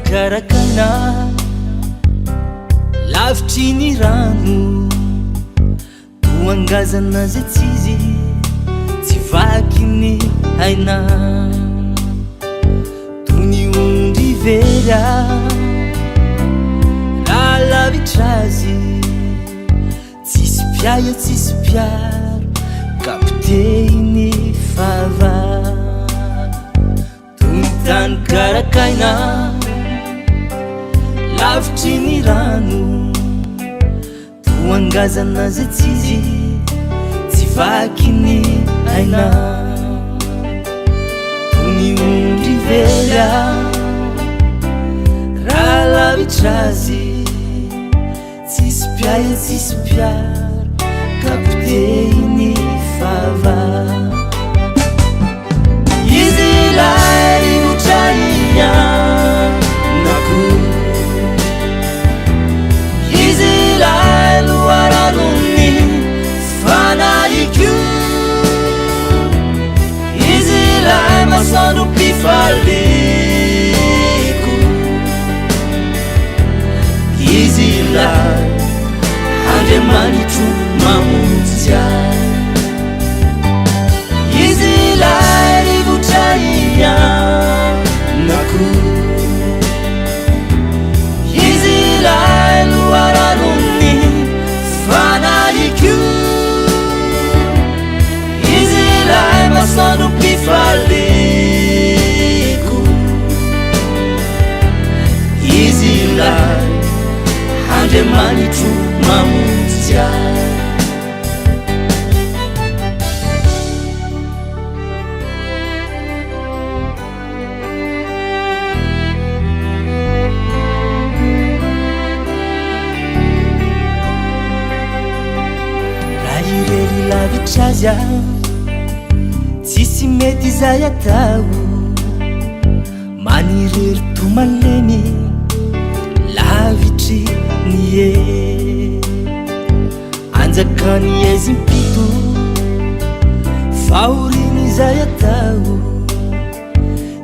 karakana lavitry ny rano toangazana zay tsizy tsy vaky ny haina toy ny ondry vera raha lavitrazy tsisy piaio tsisy piaro kapiteny fava toy ny tany karakaina lavitry ny rano toangazana zay tsizy tsy vaky ny haina toy ny ondry vera raha lavitrazy tsisy piaio tsisy piaro kapiteny fava izy ilay otraianako izy ilay loharanony fanahiko izy ilay masoandro mpifaleko izy ilay andriamanitro mamonjy ahy izy ilay rivotraianako izy ilay loharanony fanahiko izy ilay masoandro mpifaleko izy ilay andriamanitro mamonjy ahy raha irery lavitry azy tsisy mety zay atao manirery tomalemy lavitry ny e anjakany ezy mpito faoriny zay atao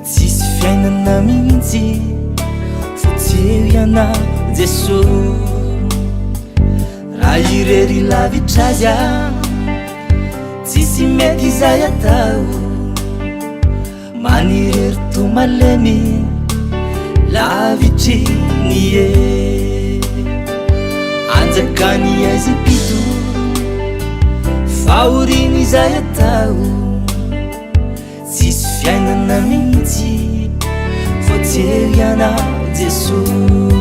tsisy fiainana mihitsy fo tsy eo iana Jesosy raha irery lavitry azy tsisy mety zay atao manirery tomalemy lavitry ny e anjakany ezy mpito faoriny zay atao tsisy fiainana mihitsy fo tsy eo iana Jesosy